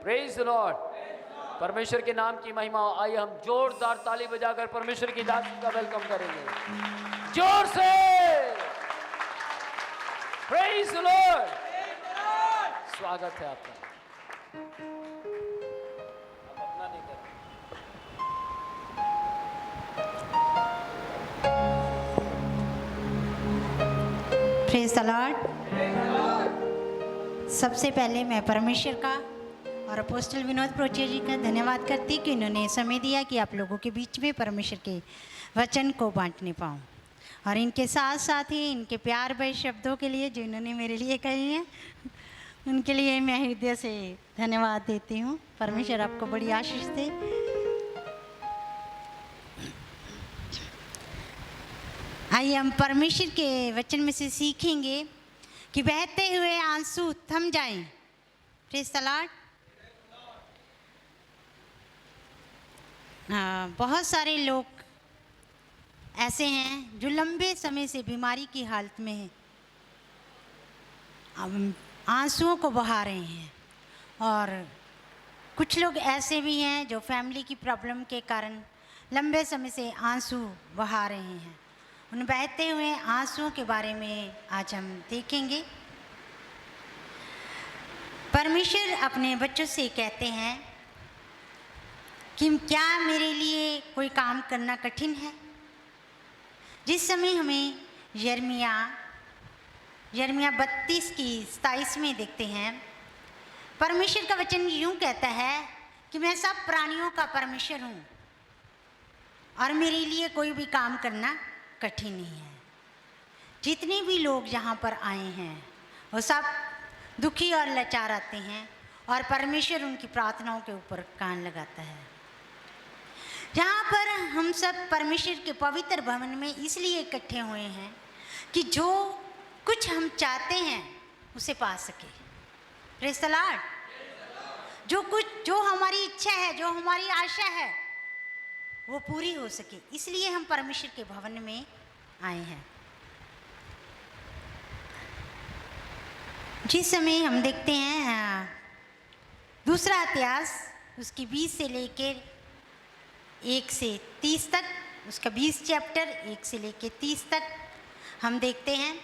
Praise the Lord. परमेश्वर के नाम की महिमा हो। आइए हम जोरदार ताली बजाकर परमेश्वर की दासी का वेलकम करेंगे, जोर से। Praise the Lord. स्वागत है आपका। आप अपना नहीं कर। Praise the Lord. सबसे पहले मैं परमेश्वर का और अपोस्टल विनोद प्रोचिया जी का धन्यवाद करती कि उन्होंने समय दिया कि आप लोगों के बीच में परमेश्वर के वचन को बांटने पाऊँ, और इनके साथ साथ ही इनके प्यार भरे शब्दों के लिए जो इन्होंने मेरे लिए कहे हैं, उनके लिए मैं हृदय से धन्यवाद देती हूँ। परमेश्वर आपको बड़ी आशीष दे। आइए हम परमेश्वर के वचन में से सीखेंगे कि बहते हुए आंसू थम जाएं। Praise the Lord. बहुत सारे लोग ऐसे हैं जो लंबे समय से बीमारी की हालत में हैं, अब आंसुओं को बहा रहे हैं, और कुछ लोग ऐसे भी हैं जो फैमिली की प्रॉब्लम के कारण लंबे समय से आंसू बहा रहे हैं। उन बहते हुए आंसुओं के बारे में आज हम देखेंगे। परमेश्वर अपने बच्चों से कहते हैं कि क्या मेरे लिए कोई काम करना कठिन है। जिस समय हमें यिर्मयाह 32 की 27 में देखते हैं, परमेश्वर का वचन यूँ कहता है कि मैं सब प्राणियों का परमेश्वर हूँ और मेरे लिए कोई भी काम करना कठिन नहीं है। जितने भी लोग यहाँ पर आए हैं वो सब दुखी और लाचार आते हैं, और परमेश्वर उनकी प्रार्थनाओं के ऊपर कान लगाता है। यहाँ पर हम सब परमेश्वर के पवित्र भवन में इसलिए इकट्ठे हुए हैं कि जो कुछ हम चाहते हैं उसे पा सके। Praise the Lord. जो हमारी इच्छा है, जो हमारी आशा है, वो पूरी हो सके, इसलिए हम परमेश्वर के भवन में आए हैं। जिस समय हम देखते हैं दूसरा इतिहास उसकी 20 से लेकर 1 से 30 तक, उसका 20 चैप्टर 1 से लेकर 30 तक हम देखते हैं,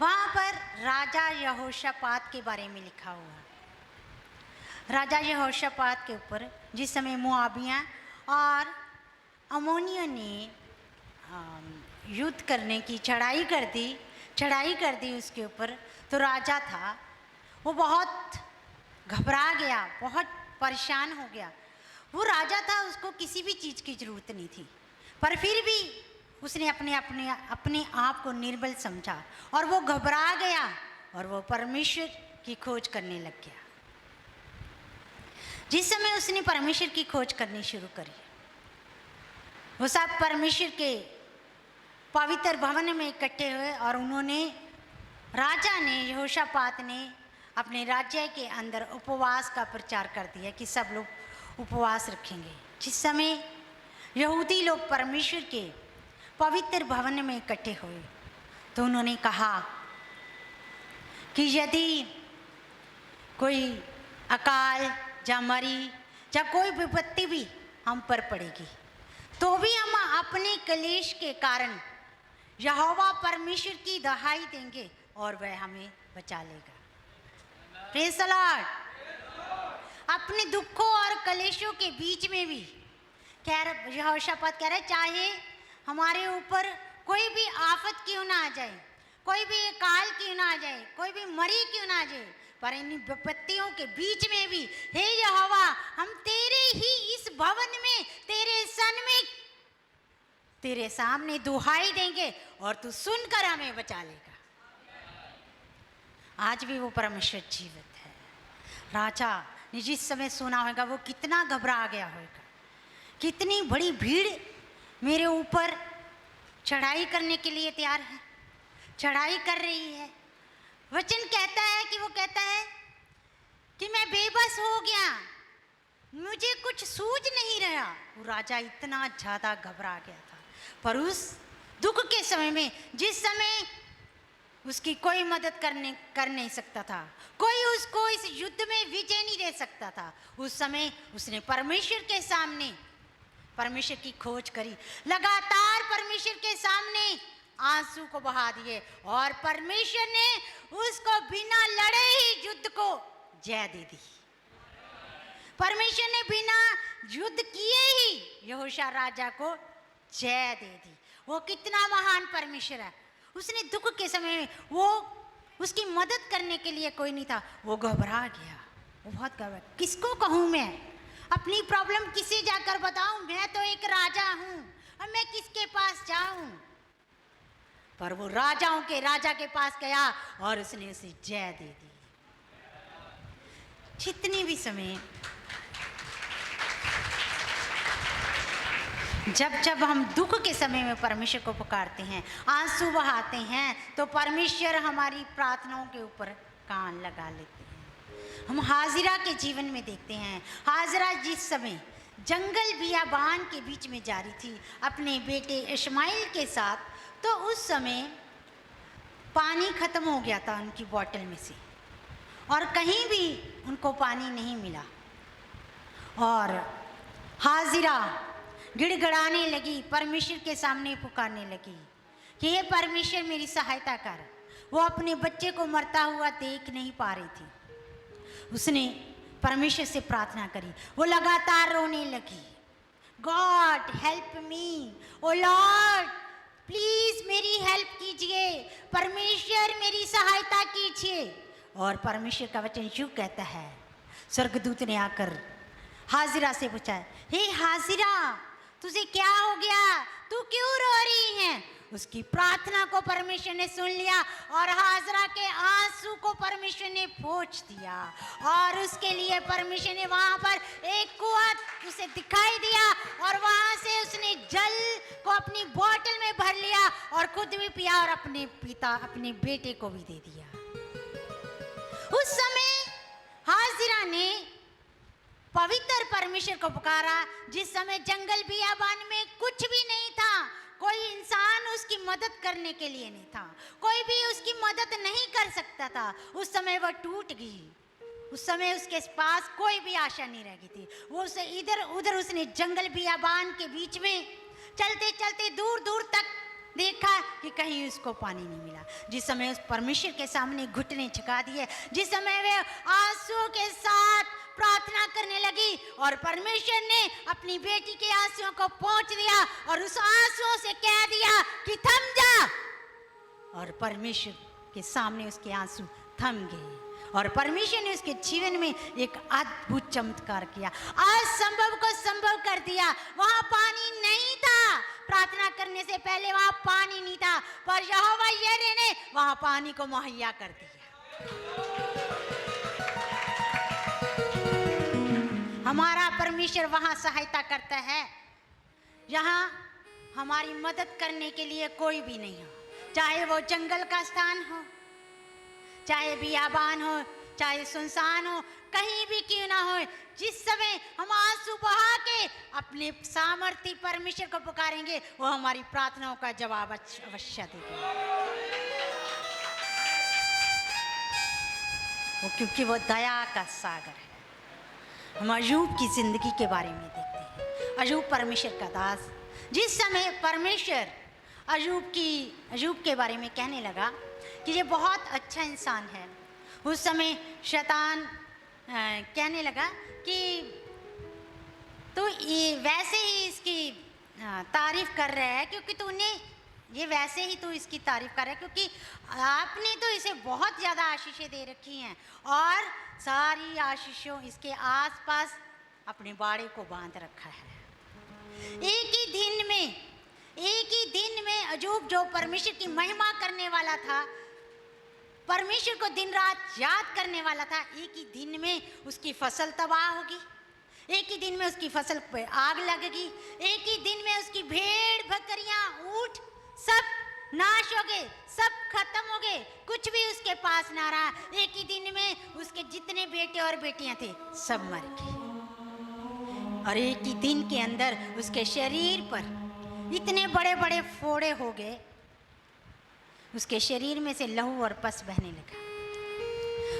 वहाँ पर राजा यहोशापात के बारे में लिखा हुआ है। राजा यहोशापात के ऊपर जिस समय मोआबियाँ और अमोनियों ने युद्ध करने की चढ़ाई कर दी उसके ऊपर, तो राजा था वो बहुत घबरा गया, बहुत परेशान हो गया। वो राजा था, उसको किसी भी चीज़ की ज़रूरत नहीं थी, पर फिर भी उसने अपने आप को निर्बल समझा और वो घबरा गया और वो परमेश्वर की खोज करने लग गया। जिस समय उसने परमेश्वर की खोज करनी शुरू करी, वो सब परमेश्वर के पवित्र भवन में इकट्ठे हुए, और राजा ने यहोशापात ने अपने राज्य के अंदर उपवास का प्रचार कर दिया कि सब लोग उपवास रखेंगे। जिस समय यहूदी लोग परमेश्वर के पवित्र भवन में इकट्ठे हुए, तो उन्होंने कहा कि यदि कोई अकाल या मरी या कोई विपत्ति भी हम पर पड़ेगी, तो भी हम अपने कलेश के कारण यहोवा परमेश्वर की दहाई देंगे और वह हमें बचा लेगा। Praise the Lord. अपने दुखों और कलेशों के बीच में भी यहोशापात कह रहा है, चाहे हमारे ऊपर कोई भी आफत क्यों ना आ जाए, कोई भी अकाल क्यों ना आ जाए, कोई भी मरी क्यों ना आ जाए, पर इन विपत्तियों के बीच में भी हे यहोवा, हम तेरे ही इस भवन में, तेरे सन में, तेरे सामने दुहाई देंगे और तू सुनकर हमें बचा लेगा। आज भी वो परमेश्वर जीवित है। राजा ने जिस समय सुना होगा वो कितना घबरा गया होगा, कितनी बड़ी भीड़ मेरे ऊपर चढ़ाई करने के लिए तैयार है, चढ़ाई कर रही है। वचन कहता है कि वो कहता है कि मैं बेबस हो गया, मुझे कुछ सूझ नहीं रहा। वो राजा इतना ज़्यादा घबरा गया था। पर उस दुख के समय में, जिस समय उसकी कोई मदद कर नहीं सकता था, कोई उसको इस युद्ध में विजय नहीं दे सकता था। उस समय उसने परमेश्वर के सामने परमेश्वर की खोज करी, लगातार परमेश्वर के सामने आंसू को बहा दिए और परमेश्वर ने उसको बिना लड़े ही युद्ध को जय दे दी। परमेश्वर ने बिना युद्ध किए ही यहोशा राजा को जय दे दी। वो कितना महान परमेश्वर है। उसने दुख के समय में वो उसकी मदद करने के लिए कोई नहीं था, वो घबरा गया, वो बहुत घबरा। किसको कहूँ मैं अपनी प्रॉब्लम, किसे जाकर बताऊं? मैं तो एक राजा हूं, अब मैं किसके पास जाऊं? पर वो राजाओं के राजा के पास गया और उसने उसे जय दे दी। जितने भी समय जब हम दुख के समय में परमेश्वर को पुकारते हैं, आंसू बहाते हैं, तो परमेश्वर हमारी प्रार्थनाओं के ऊपर कान लगा लेते हैं। हम हाजिरा के जीवन में देखते हैं, हाजिरा जिस समय जंगल बियाबान के बीच में जा रही थी अपने बेटे इस्माइल के साथ, तो उस समय पानी खत्म हो गया था उनकी बोतल में से और कहीं भी उनको पानी नहीं मिला। और हाजिरा गिड़गिड़ाने लगी, परमेश्वर के सामने पुकारने लगी कि हे परमेश्वर मेरी सहायता कर। वो अपने बच्चे को मरता हुआ देख नहीं पा रही थी। उसने परमेश्वर से प्रार्थना करी, वो लगातार रोने लगी, God help me, oh Lord please मेरी हेल्प कीजिए, परमेश्वर मेरी सहायता कीजिए। और परमेश्वर का वचन यूं कहता है, स्वर्गदूत ने आकर हाजिरा से पूछा, हे हाजिरा तुझे क्या हो गया, तू क्यों रो रही है? उसकी प्रार्थना को परमेश्वर ने सुन लिया और हाजिरा के आंसू को परमेश्वर ने पोंछ दिया और उसके लिए परमेश्वर ने वहां पर एक कुआं उसे दिखाई दिया और वहां से उसने जल को अपनी बोतल में भर लिया और खुद भी पिया और अपने बेटे को भी दे दिया। उस समय हाजिरा ने पवित्र परमेश्वर को पुकारा, जिस समय जंगल बियाबान में कुछ भी नहीं था, कोई इंसान उसकी मदद करने के लिए नहीं था, कोई भी उसकी मदद नहीं कर सकता था। उस समय वह टूट गई, उस समय उसके पास कोई भी आशा नहीं रह गई थी। वो उसे इधर उधर उसने जंगल बियाबान के बीच में चलते चलते दूर दूर तक देखा कि कहीं उसको पानी नहीं मिला। जिस समय उस परमेश्वर के सामने घुटने झुका दिए, जिस समय वे आंसुओं के साथ प्रार्थना करने लगी और परमेश्वर ने अपनी बेटी के आंसुओं को पोंछ दिया और उस आंसुओं से कह दिया कि थम जा, और परमेश्वर के सामने उसके आंसू थम गए और परमेश्वर ने उसके जीवन में एक अद्भुत चमत्कार किया, असंभव को संभव कर दिया। वहां पानी नहीं था, प्रार्थना करने से पहले वहां पानी नहीं था, पर यहोवा यिरे ने वहां पानी को मुहैया कर दिया। हमारा परमेश्वर वहां सहायता करता है जहां हमारी मदद करने के लिए कोई भी नहीं हो, चाहे वो जंगल का स्थान हो, चाहे बियाबान हो, चाहे सुनसान हो, कहीं भी क्यों ना हो। जिस समय हम आंसू बहा के अपने सामर्थ्य परमेश्वर को पुकारेंगे, वो हमारी प्रार्थनाओं का जवाब अवश्य देगा। वो क्योंकि वो दया का सागर है। हम अयूब की जिंदगी के बारे में देखते हैं। अयूब परमेश्वर का दास, जिस समय परमेश्वर अयूब के बारे में कहने लगा कि ये बहुत अच्छा इंसान है, उस समय शैतान कहने लगा कि तो ये वैसे ही इसकी तारीफ कर रहा है क्योंकि तूने ये वैसे ही तो इसकी तारीफ कर रहा है क्योंकि आपने तो इसे बहुत ज़्यादा आशीषें दे रखी हैं और सारी आशीषों इसके आसपास अपने बाड़े को बांध रखा है। एक ही दिन में अयूब जो परमेश्वर की महिमा करने वाला था, परमेश्वर को दिन रात याद करने वाला था, एक ही दिन में उसकी फसल तबाह होगी, एक ही दिन में उसकी फसल पे आग लगेगी, एक ही दिन में उसकी भेड़ बकरियां ऊंट सब नाश हो गए, सब खत्म हो गए, कुछ भी उसके पास ना रहा। एक ही दिन में उसके जितने बेटे और बेटियां थे सब मर गए और एक ही दिन के अंदर उसके शरीर पर इतने बड़े बड़े फोड़े हो गए उसके शरीर में से लहू और पस बहने लगा।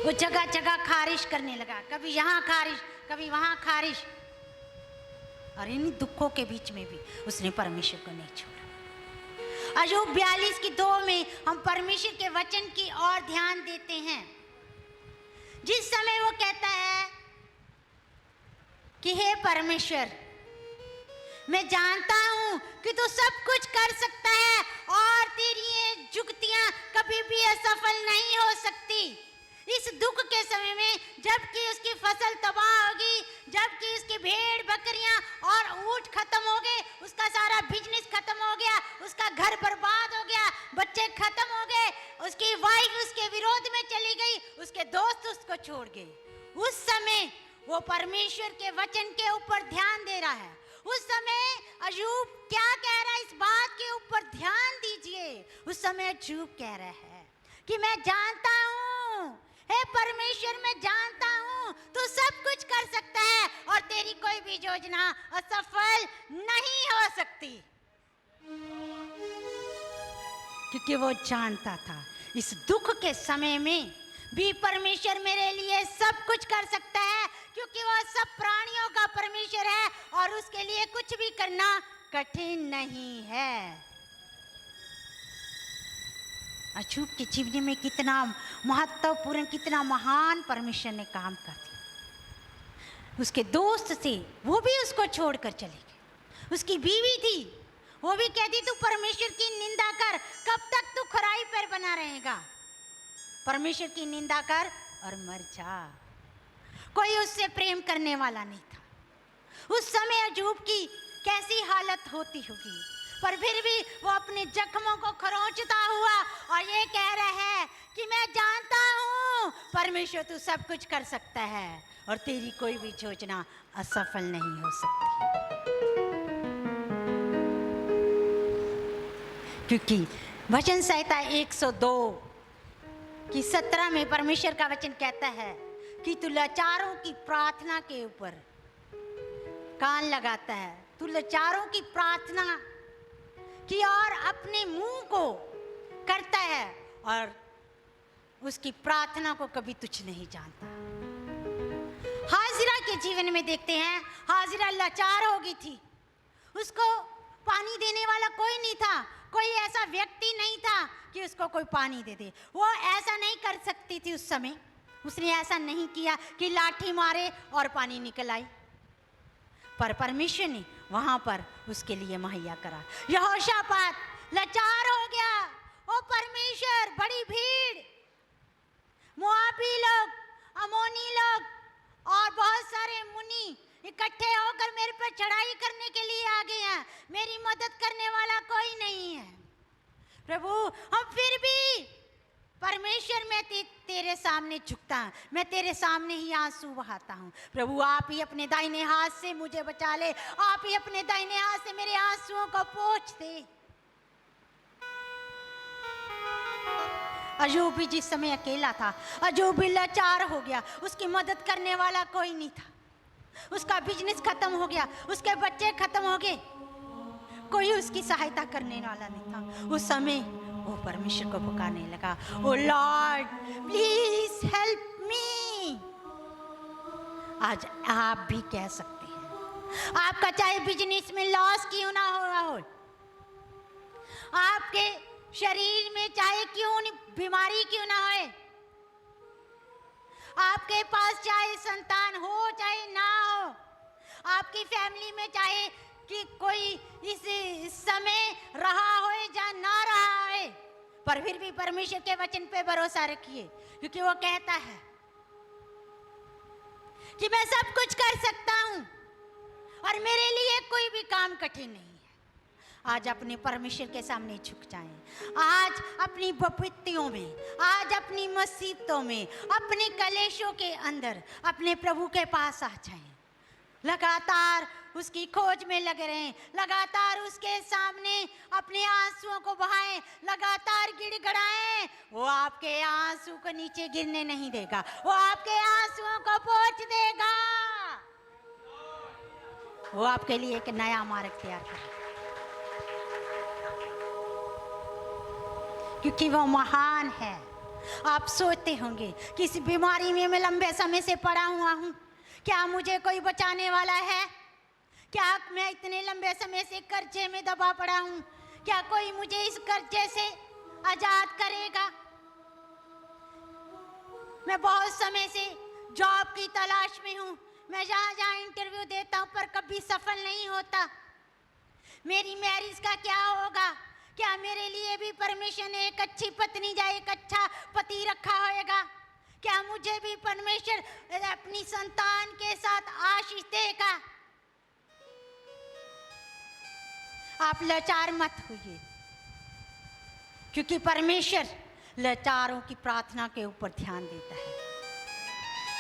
वो जगह जगह खारिश करने लगा, कभी यहाँ खारिश, कभी वहाँ खारिश। और इन दुखों के बीच में भी उसने परमेश्वर को नहीं छोड़ा। अय्यूब 42:2 में हम परमेश्वर के वचन की ओर ध्यान देते हैं। जिस समय वो कहता है कि हे परमेश्वर, मैं जानता हूं कि तू सब कुछ कर सकता है और तेरी ये जुक्तियां कभी भी असफल नहीं हो सकती। इस दुख के समय में, जबकि उसकी फसल तबाह होगी, जबकि उसकी भेड़ बकरियां और ऊंट खत्म हो गए, उसका सारा बिजनेस खत्म हो गया, उसका घर बर्बाद हो गया, बच्चे खत्म हो गए, उसकी वाइफ उसके विरोध में चली गई, उसके दोस्त उसको छोड़ गए, उस समय वो परमेश्वर के वचन के ऊपर ध्यान दे रहा है। उस समय अय्यूब क्या कह रहा है, इस बात के ऊपर ध्यान दीजिए। उस समय अय्यूब कह रहा है कि मैं जानता हूं, हे परमेश्वर, मैं जानता हूं तू सब कुछ कर सकता है और तेरी कोई भी योजना असफल नहीं हो सकती। क्योंकि वो जानता था इस दुख के समय में भी परमेश्वर मेरे लिए सब कुछ कर सकता है, क्योंकि वह सब प्राणियों का परमेश्वर है और उसके लिए कुछ भी करना कठिन नहीं है। अय्यूब के जीवन में कितना महत्वपूर्ण, कितना महान परमेश्वर ने काम कर दिया। उसके दोस्त थे, वो भी उसको छोड़कर चले गए। उसकी बीवी थी, वो भी कहती तू परमेश्वर की निंदा कर, कब तक तू खराई पर बना रहेगा, परमेश्वर की निंदा कर और मर जा। कोई उससे प्रेम करने वाला नहीं था। उस समय अय्यूब की कैसी हालत होती होगी, पर फिर भी वो अपने जख्मों को खरोंचता हुआ और ये कह रहा है कि मैं जानता हूँ परमेश्वर तू सब कुछ कर सकता है और तेरी कोई भी योजना असफल नहीं हो सकती। क्योंकि वचन संहिता 102:17 में परमेश्वर का वचन कहता है कि तू लाचारों की प्रार्थना के ऊपर कान लगाता है, तू लाचारों की प्रार्थना की और अपने मुंह को करता है और उसकी प्रार्थना को कभी तुच्छ नहीं जानता। हाजिरा के जीवन में देखते हैं, हाजिरा लाचार हो गई थी, उसको पानी देने वाला कोई नहीं था, कोई ऐसा व्यक्ति नहीं था कि उसको कोई पानी दे दे। वो ऐसा नहीं कर सकती थी उस समय, उसने ऐसा नहीं किया कि लाठी मारे और पानी निकल आई, पर परमेश्वर ने वहां पर उसके लिए मुहैया करा। यहोशापात लाचार हो गया, ओ परमेश्वर, बड़ी भीड़, मोआबी लोग, अमोनी लोग और बहुत सारे मुनि इकट्ठे होकर मेरे पर चढ़ाई करने के लिए आ गए हैं, मेरी मदद करने वाला कोई नहीं है। प्रभु, हम फिर भी परमेश्वर, मैं तेरे सामने झुकता हूं, मैं तेरे सामने ही आंसू बहाता हूं। प्रभु, आप ही अपने दाहिने हाथ से मुझे बचा ले, आप ही अपने दाहिने हाथ से मेरे आंसुओं को पोंछ दे। अय्यूब भी जिस समय अकेला था, अय्यूब भी लाचार हो गया, उसकी मदद करने वाला कोई नहीं था, उसका बिजनेस खत्म हो गया, उसके बच्चे खत्म हो गए, कोई उसकी सहायता करने वाला नहीं था। उस समय वो परमेश्वर को पुकारने लगा, ओ लॉर्ड प्लीज हेल्प मी। आज आप भी कह सकते हैं, आपका चाहे बिजनेस में लॉस क्यों ना हो रहा हो, आपके शरीर में चाहे क्यों बीमारी क्यों ना होए, आपके पास चाहे संतान हो चाहे ना हो, आपकी फैमिली में चाहे कि कोई इस समय रहा हो या ना रहा है, पर फिर भी परमेश्वर के वचन पे भरोसा रखिए, क्योंकि वो कहता है कि मैं सब कुछ कर सकता हूं और मेरे लिए कोई भी काम कठिन नहीं है। आज अपने परमेश्वर के सामने झुक जाएं, आज अपनी विपत्तियों में, आज अपनी मुसीबतों में, अपने कलेशों के अंदर अपने प्रभु के पास आ जाएं, लगातार उसकी खोज में लगे रहें, लगातार उसके सामने अपने आंसुओं को बहाएं, लगातार गिड़गिड़ाएं। वो आपके आंसू को नीचे गिरने नहीं देगा, वो आपके आंसुओं को पोंछ देगा, वो आपके लिए एक नया मार्ग तैयार करेगा। क्योंकि वो महान है। आप सोचते होंगे कि इस बीमारी में मैं लंबे समय से पड़ा हुआ हूँ, क्या मुझे कोई बचाने वाला है? क्या मैं इतने लंबे समय से कर्जे में दबा पड़ा हूँ, क्या कोई मुझे इस कर्जे से आजाद करेगा? मैं बहुत समय से जॉब की तलाश में हूँ, मैं जहाँ जहाँ इंटरव्यू देता हूँ पर कभी सफल नहीं होता। मेरी मैरिज का क्या होगा? क्या मेरे लिए भी परमेश्वर ने एक अच्छी पत्नी या एक अच्छा पति रखा होगा? क्या मुझे भी परमेश्वर अपनी संतान के साथ आशीष देगा? आप लाचार मत होइए, क्योंकि परमेश्वर लाचारों की प्रार्थना के ऊपर ध्यान देता है।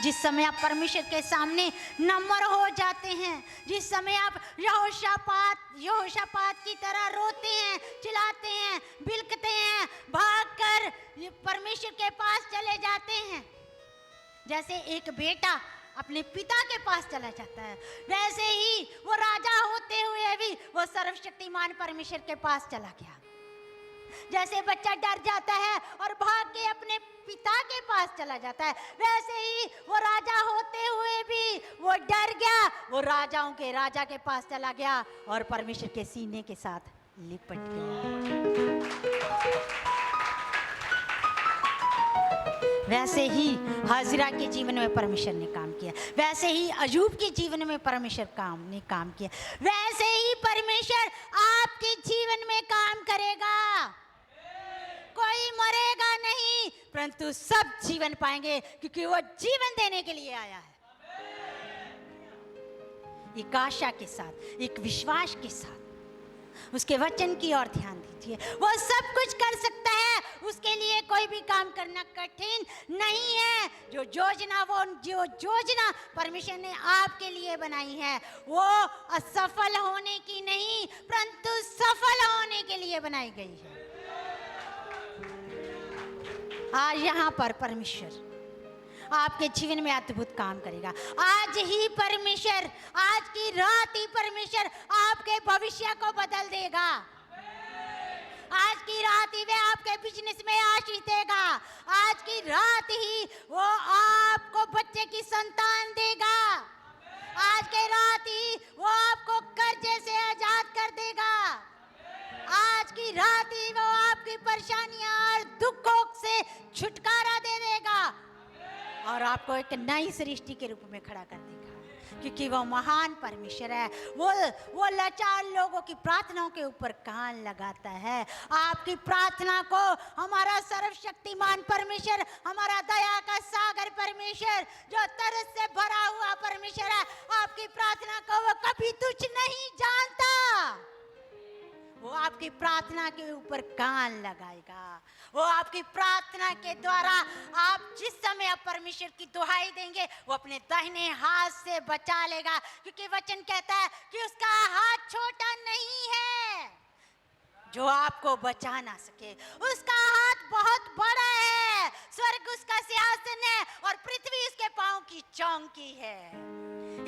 जिस समय आप परमेश्वर के सामने नम्र हो जाते हैं, जिस समय आप यहोशापात की तरह रोते हैं, चिल्लाते हैं, बिलखते हैं, भागकर परमेश्वर के पास चले जाते हैं, जैसे एक बेटा अपने पिता के पास चला जाता है, वैसे ही वो राजा होते हुए भी वो सर्वशक्तिमान परमेश्वर के पास चला गया। जैसे बच्चा डर जाता है और भाग के अपने पिता के पास चला जाता है, वैसे ही वो राजा होते हुए भी वो डर गया, वो राजाओं के राजा के पास चला गया और परमेश्वर के सीने के साथ लिपट गया। वैसे ही हाजिरा के जीवन में परमेश्वर ने काम किया, वैसे ही अयूब के जीवन में परमेश्वर ने काम किया, वैसे ही परमेश्वर आपके जीवन में काम करेगा। कोई मरेगा नहीं, परंतु सब जीवन पाएंगे, क्योंकि वो जीवन देने के लिए आया है। एक आशा के साथ, एक विश्वास के साथ उसके वचन की ओर ध्यान दीजिए। वो सब कुछ कर सकता है, उसके लिए कोई भी काम करना कठिन नहीं है। जो योजना परमेश्वर ने आपके लिए बनाई है, वो असफल होने की नहीं, परंतु सफल होने के लिए बनाई गई है। आज यहाँ पर परमेश्वर आपके जीवन में अद्भुत काम करेगा। आज ही परमेश्वर, आज की रात ही परमेश्वर आपके भविष्य को बदल देगा। आज की रात ही वे आपके बिजनेस में आशीष देगा। आज की रात ही वो आपको बच्चे की संतान देगा। आज की रात ही वो आपको कर्जे से आजाद कर देगा। आज की रात ही वो आपकी परेशानियां और दुखों से छुटकारा दे देगा और आपको एक नई सृष्टि के रूप में खड़ा कर देगा, क्योंकि वो महान परमेश्वर है। वो लाचार लोगों की प्रार्थनाओं के ऊपर कान लगाता है। आपकी प्रार्थना को हमारा सर्वशक्तिमान परमेश्वर, हमारा दया का सागर परमेश्वर, जो तरस से भरा हुआ परमेश्वर है, आपकी प्रार्थना को वो कभी तुच्छ नहीं जानता। वो आपकी प्रार्थना के ऊपर कान लगाएगा। वो आपकी प्रार्थना के द्वारा आप जिस समय आप परमेश्वर की दुहाई देंगे, वो अपने दाहिने हाथ से बचा लेगा, क्योंकि वचन कहता है कि उसका हाथ छोटा नहीं है जो आपको बचा ना सके। उसका हाथ बहुत बड़ा है। स्वर्ग उसका सिंहासन है और पृथ्वी उसके पांव की चौकी है।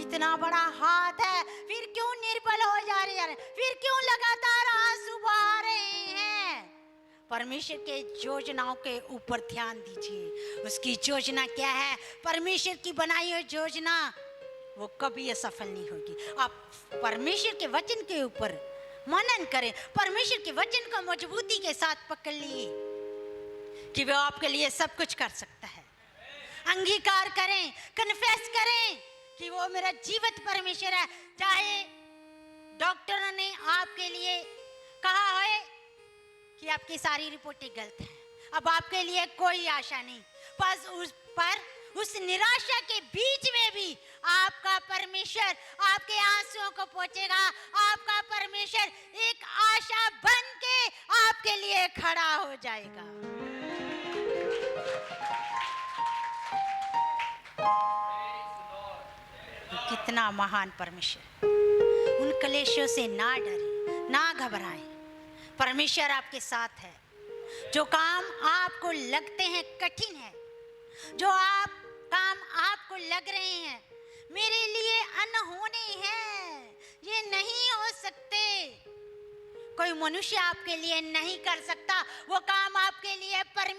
इतना बड़ा हाथ है, फिर क्यों निर्बल हो जा रहे हैं? फिर क्यों लगातार आंसू बहा रहे हैं? परमेश्वर के योजनाओं के ऊपर ध्यान दीजिए। उसकी योजना क्या है? परमेश्वर की बनाई हुई योजना वो कभी असफल नहीं होगी। आप परमेश्वर के वचन के ऊपर मनन करें, परमेश्वर के वचन को मजबूती के साथ पकड़ लिए कि वो आपके लिए सब कुछ कर सकता है। अंगीकार करें, कन्फेस करें कि वो मेरा जीवित परमेश्वर है। चाहे डॉक्टरों ने आपके लिए कहा है कि आपकी सारी रिपोर्टें गलत हैं, अब आपके लिए कोई आशा नहीं, उस निराशा के बीच में भी आपका परमेश्वर आपके आंसुओं को पोंछेगा। आपका परमेश्वर एक आशा बन के आपके लिए खड़ा हो जाएगा। कितना महान परमेश्वर। उन क्लेशों से ना डरे, ना घबराएं। परमेश्वर आपके साथ है। जो काम आपको लगते हैं कठिन है, जो काम आपको लग रहे हैं मेरे लिए अनहोने हैं, ये नहीं हो सकते, कोई मनुष्य आपके लिए नहीं कर सकता, वो काम आपके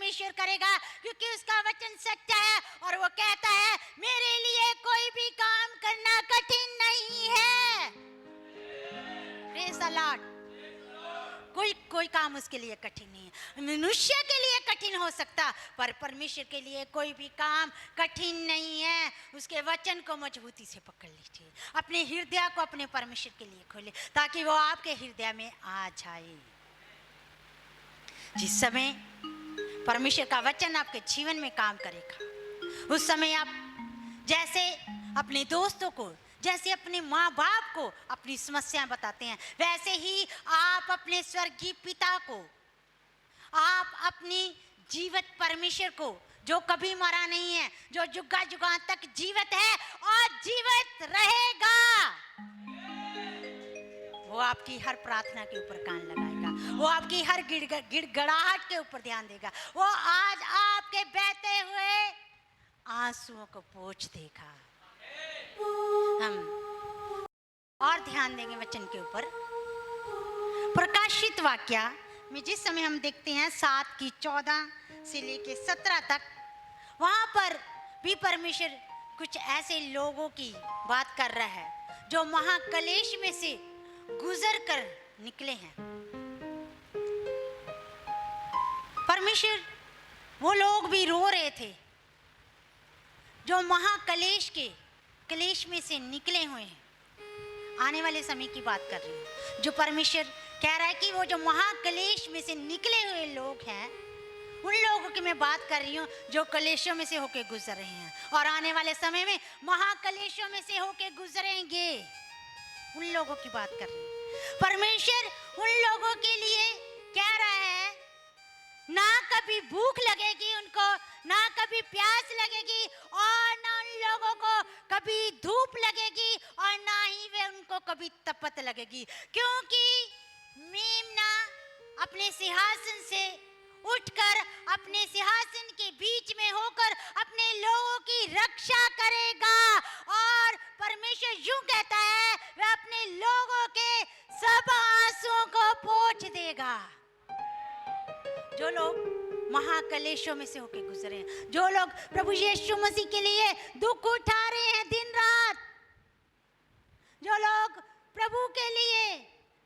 परमेश्वर करेगा, क्योंकि उसका वचन सच्चा है और वो कहता है मेरे लिए कोई भी काम करना कठिन नहीं है। Praise the Lord. कोई काम उसके लिए कठिन नहीं है। मनुष्य के लिए कठिन हो सकता, पर परमेश्वर के लिए कोई भी काम कठिन नहीं है। उसके वचन को मजबूती से पकड़ लीजिए, अपने हृदय को अपने परमेश्वर के लिए खोले, ताकि वो आपके हृदय में आ जाए। जिस समय परमेश्वर का वचन आपके जीवन में काम करेगा, उस समय आप जैसे अपने दोस्तों को, जैसे अपने माँ बाप को अपनी समस्याएं बताते हैं, वैसे ही आप अपने स्वर्गीय पिता को, आप अपनी जीवित परमेश्वर को, जो कभी मरा नहीं है, जो जुगा जुगा तक जीवित है और जीवित रहेगा, वो आपकी हर प्रार्थना के ऊपर कान लगाएगा, वो आपकी हर गिड़गिड़ाहट के ऊपर ध्यान देगा, वो आज आपके बहते हुए आंसुओं को पोंछ देगा। हम और ध्यान देंगे वचन के ऊपर। प्रकाशित वाक्य में जिस समय हम देखते हैं 7:14 से लेके 17 तक, वहां पर भी परमेश्वर कुछ ऐसे लोगों की बात कर रहा है जो महाक्लेश में से गुजर कर निकले हैं। परमेश्वर वो लोग भी रो रहे थे जो महाक्लेश के क्लेश में से निकले हुए हैं। आने वाले समय की बात कर रही हूँ, जो परमेश्वर कह रहा है कि वो जो महाक्लेश में से निकले हुए लोग हैं, उन लोगों की मैं बात कर रही हूँ जो क्लेशों में से होके गुजर रहे हैं और आने वाले समय में महाक्लेशों में से होके गुजरेंगे। उन लोगों की बात कर रही हूँ। परमेश्वर उन लोगों के लिए कह रहा है, ना कभी भूख लगेगी उनको, ना कभी प्यास लगेगी, और ना उन लोगों को कभी धूप लगेगी, और ना ही वे उनको कभी तपत लगेगी, क्योंकि मेमना अपने सिंहासन से उठकर अपने सिंहासन के बीच में होकर अपने लोगों की रक्षा करेगा। और परमेश्वर यूं कहता है, वह अपने लोगों के सब आंसुओं को पोंछ देगा। जो लोग महाक्लेशों में से होके गुजरे हैं, जो लोग प्रभु यीशु मसीह के लिए दुख उठा रहे हैं दिन रात, जो लोग प्रभु के लिए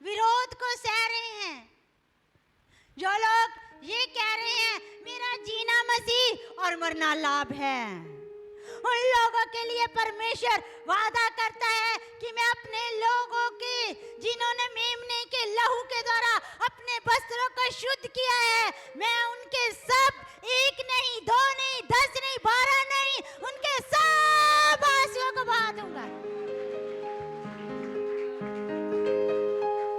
विरोध को सह रहे हैं, जो लोग ये कह रहे हैं मेरा जीना मसीह और मरना लाभ है, उन लोगों के लिए परमेश्वर वादा करता है कि मैं अपने लोगों के, जिन्होंने मेमने के लहू के द्वारा अपने वस्त्रों को शुद्ध किया है, मैं उनके सब, एक नहीं, दो नहीं, 10 नहीं, 12 नहीं, उनके सब आंसुओं को बहा दूंगा,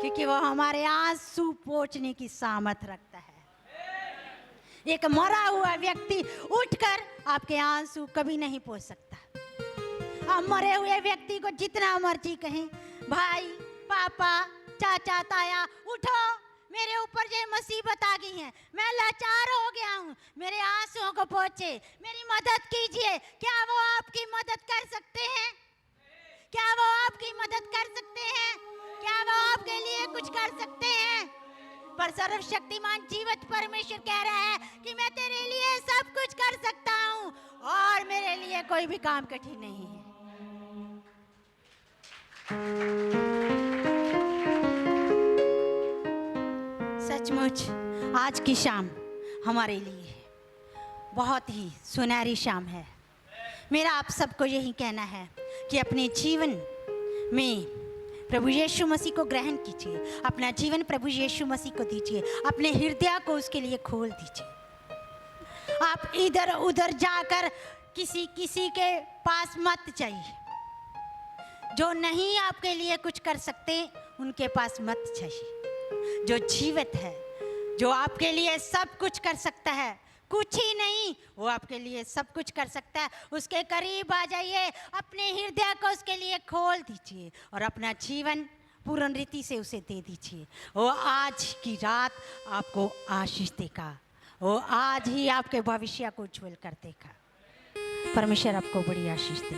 क्योंकि वो हमारे आंसू पोंछने की सामर्थ रखता है। एक मरा हुआ व्यक्ति उठकर आपके आंसू कभी नहीं पोंछ सकता। हम मरे हुए व्यक्ति को जितना मर्जी कहें, भाई, पापा, चाचा, ताया, उठो, मेरे ऊपर ये मुसीबत आ गई है, मैं लाचार हो गया हूँ, मेरे आंसुओं को पोंछे, मेरी मदद कीजिए, क्या वो आपकी मदद कर सकते हैं? क्या वो आपकी मदद कर सकते हैं? क्या वो आपके लिए कुछ कर सकते हैं? पर सर्वशक्तिमान जीवित परमेश्वर कह रहा है कि मैं तेरे लिए सब कुछ कर सकता हूँ और मेरे लिए कोई भी काम कठिन नहीं है। सचमुच आज की शाम हमारे लिए बहुत ही सुनहरी शाम है। मेरा आप सबको यही कहना है कि अपने जीवन में प्रभु यीशु मसीह को ग्रहण कीजिए, अपना जीवन प्रभु यीशु मसीह को दीजिए, अपने हृदय को उसके लिए खोल दीजिए। आप इधर उधर जाकर किसी के पास मत जाइए, जो नहीं आपके लिए कुछ कर सकते उनके पास मत जाइए। जो जीवित है, जो आपके लिए सब कुछ कर सकता है, कुछ ही नहीं, वो आपके लिए सब कुछ कर सकता है, उसके करीब आ जाइए, अपने हृदय को उसके लिए खोल दीजिए और अपना जीवन पूर्ण रीति से उसे दे दीजिए। वो आज की रात आपको आशीष देगा, वो आज ही आपके भविष्य को उज्ज्वल कर देगा। परमेश्वर आपको बड़ी आशीष दे।